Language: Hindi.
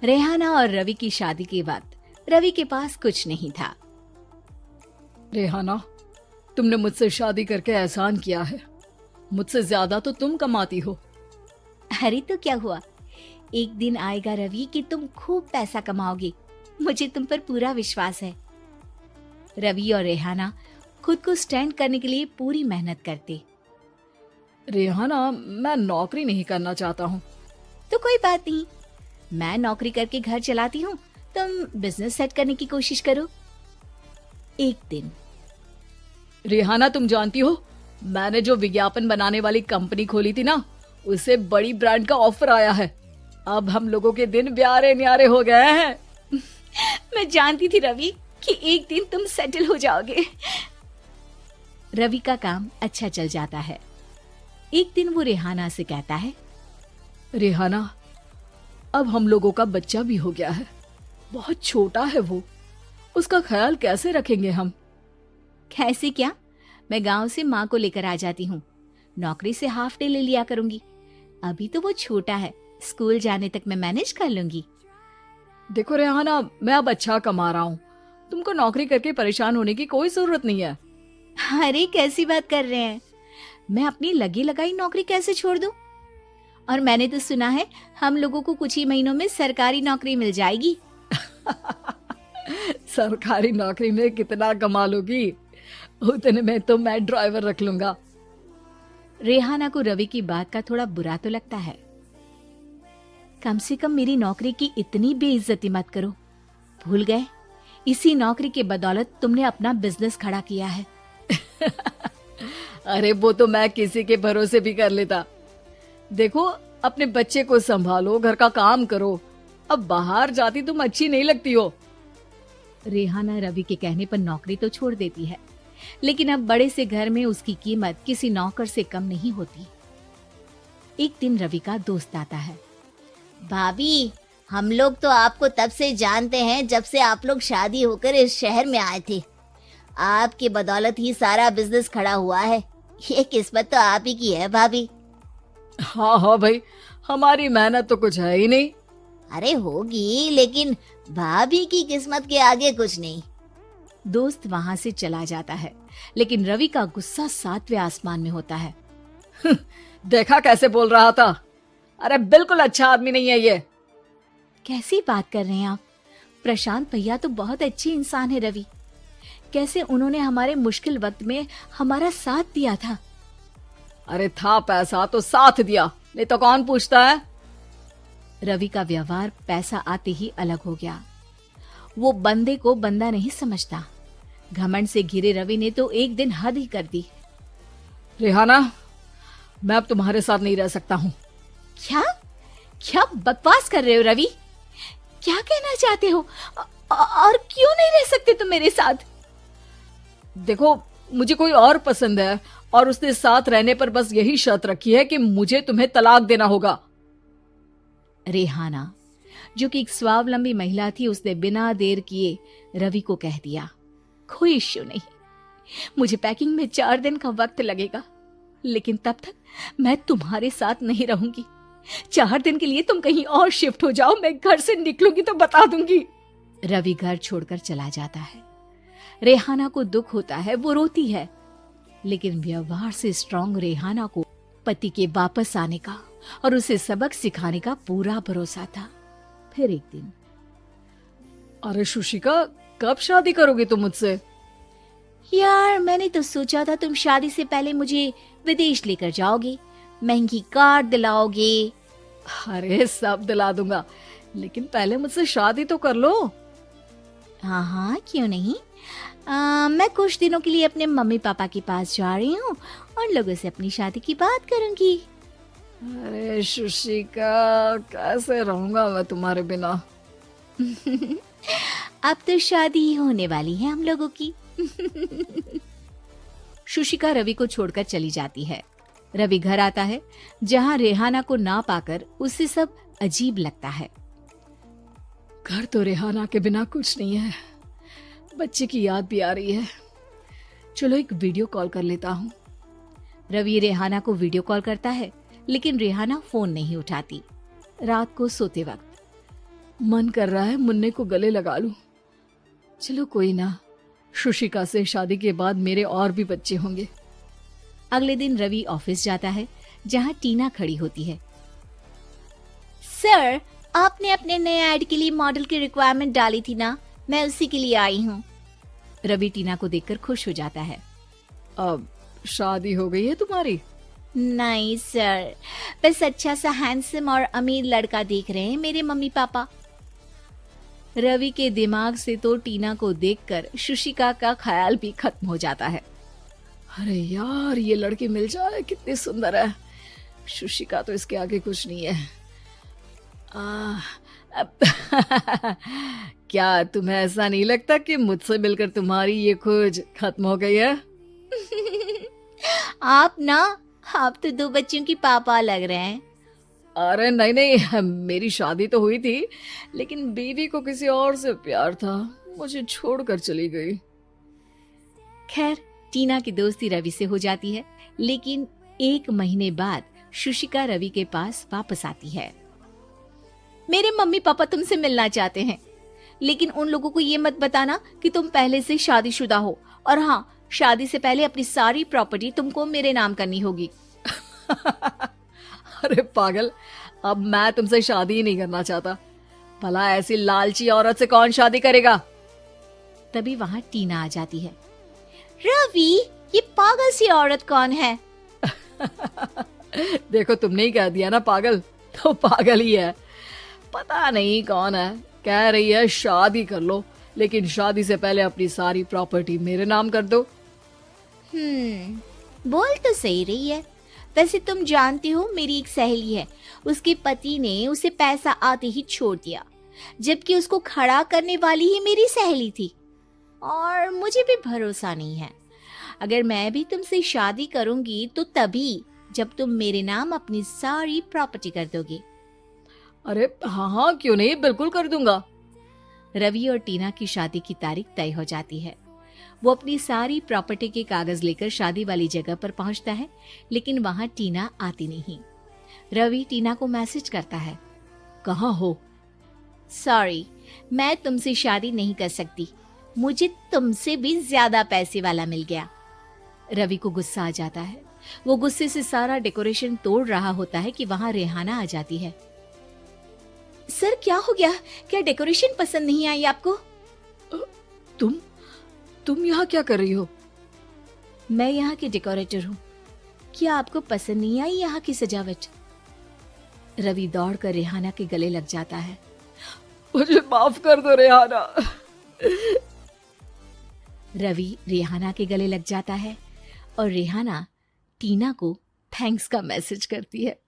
रेहाना और रवि की शादी के बाद रवि के पास कुछ नहीं था। रेहाना, तुमने मुझसे शादी करके एहसान किया है। मुझसे ज्यादा तो तुम कमाती हो। अरे तो क्या हुआ, एक दिन आएगा रवि कि तुम खूब पैसा कमाओगे। मुझे तुम पर पूरा विश्वास है। रवि और रेहाना खुद को स्टैंड करने के लिए पूरी मेहनत करते। रेहाना, मैं नौकरी नहीं करना चाहता हूँ। तो कोई बात नहीं, मैं नौकरी करके घर चलाती हूँ, तुम बिजनेस सेट करने की कोशिश करो। एक दिन रेहाना, तुम जानती हो, मैंने जो विज्ञापन बनाने वाली कंपनी खोली थी ना, उसे बड़ी ब्रांड का ऑफर आया है। अब हम लोगों के दिन प्यारे न्यारे हो गए हैं। मैं जानती थी रवि कि एक दिन तुम सेटल हो जाओगे। रवि का काम अच्छा चल जाता है। एक दिन वो रेहाना से कहता है, रेहाना, अब हम लोगों का बच्चा भी हो गया है। बहुत छोटा है वो, उसका ख्याल कैसे रखेंगे हम? कैसे क्या, मैं गांव से माँ को लेकर आ जाती हूँ। नौकरी से हाफ डे ले लिया करूंगी। अभी तो वो छोटा है, स्कूल जाने तक मैं मैनेज कर लूंगी। देखो रेहाना, मैं अब अच्छा कमा रहा हूँ। तुमको नौकरी करके परेशान होने की कोई जरूरत नहीं है। अरे कैसी बात कर रहे हैं, मैं अपनी लगी लगाई नौकरी कैसे छोड़ दूं? और मैंने तो सुना है हम लोगों को कुछ ही महीनों में सरकारी नौकरी मिल जाएगी। सरकारी नौकरी में कितना कमा लोगी? उतने में तो मैं ड्राइवर रख लूंगा। रेहाना को रवि की बात का थोड़ा बुरा तो लगता है। कम से कम मेरी नौकरी की इतनी बेइज्जती मत करो। भूल गए, इसी नौकरी के बदौलत तुमने अपना बिजनेस खड़ा किया है। अरे वो तो मैं किसी के भरोसे भी कर लेता। देखो, अपने बच्चे को संभालो, घर का काम करो। अब बाहर जाती तुम अच्छी नहीं लगती हो। रेहाना रवि के कहने पर नौकरी तो छोड़ देती है, लेकिन अब बड़े से घर में उसकी कीमत किसी नौकर से कम नहीं होती। एक दिन रवि का दोस्त आता है। भाभी, हम लोग तो आपको तब से जानते हैं जब से आप लोग शादी होकर इस शहर में आए थे। आपकी बदौलत ही सारा बिजनेस खड़ा हुआ है। ये किस्मत तो आप ही की है भाभी। हाँ हाँ भाई, हमारी मेहनत तो कुछ है ही नहीं। अरे होगी, लेकिन भाभी की किस्मत के आगे कुछ नहीं। दोस्त वहां से चला जाता है, लेकिन रवि का गुस्सा 7वें आसमान में होता है। देखा कैसे बोल रहा था? अरे बिल्कुल अच्छा आदमी नहीं है ये। कैसी बात कर रहे हैं आप? प्रशांत भैया तो बहुत अच्छे इंसान है रवि। कैसे उन्होंने हमारे मुश्किल वक्त में हमारा साथ दिया था। अरे था पैसा तो साथ दिया, नहीं तो कौन पूछता है? रवि का व्यवहार पैसा आते ही अलग हो गया। वो बंदे को बंदा नहीं समझता। घमंड से घिरे रवि ने तो एक दिन हद ही कर दी। रेहाना, मैं अब तुम्हारे साथ नहीं रह सकता हूँ। क्या क्या बकवास कर रहे हो रवि? क्या कहना चाहते हो? और क्यों नहीं रह सकते तुम मेरे साथ? देखो, मुझे कोई और पसंद है और उसने साथ रहने पर बस यही शर्त रखी है कि मुझे तुम्हें तलाक देना होगा। रेहाना, जो कि एक स्वावलंबी महिला थी, उसने बिना देर किए रवि को कह दिया, कोई इश्यू नहीं, मुझे पैकिंग में 4 दिन का वक्त लगेगा, लेकिन तब तक मैं तुम्हारे साथ नहीं रहूंगी। 4 दिन के लिए तुम कहीं और शिफ्ट हो जाओ, मैं घर से निकलूंगी तो बता दूंगी। रवि घर छोड़कर चला जाता है। रेहाना को दुख होता है, वो रोती है, लेकिन व्यवहार से स्ट्रांग रेहाना को पति के वापस आने का और उसे सबक सिखाने का पूरा भरोसा था। फिर एक दिन, अरे शुशिका, कब शादी करोगी तुम मुझसे? यार मैंने तो सोचा था तुम शादी से पहले मुझे विदेश लेकर जाओगे, महंगी कार दिलाओगे। अरे सब दिला दूंगा, लेकिन पहले मुझसे शादी तो कर लो। हाँ हाँ, क्यों नहीं। मैं कुछ दिनों के लिए अपने मम्मी पापा के पास जा रही हूँ और लोगों से अपनी शादी की बात करूंगी। अरे शुशिका, कैसे रहूंगा मैं तुम्हारे बिना? अब तो शादी ही होने वाली है हम लोगों की। शुशिका रवि को छोड़कर चली जाती है। रवि घर आता है, जहाँ रेहाना को ना पाकर उसे सब अजीब लगता है। घर तो रेहाना के बिना कुछ नहीं है, बच्चे की याद भी आ रही है। चलो एक वीडियो कॉल कर लेता हूँ। रवि रेहाना को वीडियो कॉल करता है, लेकिन रेहाना फोन नहीं उठाती। रात को सोते वक्त, मन कर रहा है मुन्ने को गले लगा लूं। चलो कोई ना, शुशिका से शादी के बाद मेरे और भी बच्चे होंगे। अगले दिन रवि ऑफिस जाता है जहां टीना खड़ी होती है। सर, आपने अपने नए ऐड के लिए मॉडल की रिक्वायरमेंट डाली थी ना, मैं उसी के लिए आई हूँ। रवि टीना को देखकर खुश हो जाता है। अब शादी हो गई है तुम्हारी? नहीं सर, बस अच्छा सा हैंडसम और अमीर लड़का देख रहे हैं मेरे मम्मी पापा। रवि के दिमाग से तो टीना को देखकर शुशिका का ख्याल भी खत्म हो जाता है। अरे यार, ये लड़की मिल जाए कितनी सुंदर है। शुशिका तो इसके आगे कुछ नहीं है। क्या तुम्हें ऐसा नहीं लगता कि मुझसे मिलकर तुम्हारी ये खोज खत्म हो गई है? आप तो 2 बच्चों की पापा लग रहे हैं। अरे नहीं नहीं, मेरी शादी तो हुई थी, लेकिन बीवी को किसी और से प्यार था, मुझे छोड़कर चली गई। खैर, टीना की दोस्ती रवि से हो जाती है, लेकिन 1 महीने बाद शुशिका रवि के पास वापस आती है। मेरे मम्मी पापा तुमसे मिलना चाहते हैं, लेकिन उन लोगों को ये मत बताना कि तुम पहले से शादीशुदा हो, और हाँ, शादी से पहले अपनी सारी प्रॉपर्टी तुमको मेरे नाम करनी होगी। अरे पागल, अब मैं तुमसे शादी ही नहीं करना चाहता। भला ऐसी लालची औरत से कौन शादी करेगा? तभी वहां टीना आ जाती है। रवि, ये पागल सी औरत कौन है? देखो, तुमने ही कह दिया ना पागल, तो पागल ही है। पता नहीं कौन है, कह रही है शादी कर लो, लेकिन शादी से पहले अपनी सारी प्रॉपर्टी मेरे नाम कर दो। बोल तो सही रही है। वैसे तुम जानती हो, मेरी एक सहेली है, उसके पति ने उसे पैसा आते ही छोड़ दिया, जबकि उसको खड़ा करने वाली ही मेरी सहेली थी। और मुझे भी भरोसा नहीं है, अगर मैं भी तुमसे शादी करूंगी तो तभी जब तुम मेरे नाम अपनी सारी प्रॉपर्टी कर दोगे। अरे हाँ हाँ, क्यों नहीं, बिल्कुल कर दूंगा। रवि और टीना की शादी की तारीख तय हो जाती है। वो अपनी सारी प्रॉपर्टी के कागज लेकर शादी वाली जगह पर पहुंचता है, लेकिन वहां टीना आती नहीं। रवि टीना को मैसेज करता है। कहाँ हो? सॉरी, मैं तुमसे शादी नहीं कर सकती, मुझे तुमसे भी ज्यादा पैसे वाला मिल गया। रवि को गुस्सा आ जाता है। वो गुस्से से सारा डेकोरेशन तोड़ रहा होता है कि वहां रेहाना आ जाती है। सर, क्या हो गया? क्या डेकोरेशन पसंद नहीं आई आपको? तुम यहाँ क्या कर रही हो? मैं यहाँ की डेकोरेटर हूँ। क्या आपको पसंद नहीं आई यहाँ की सजावट? रवि दौड़कर रेहाना के गले लग जाता है। मुझे माफ कर दो रेहाना। रवि रेहाना के गले लग जाता है और रेहाना टीना को थैंक्स का मैसेज करती है।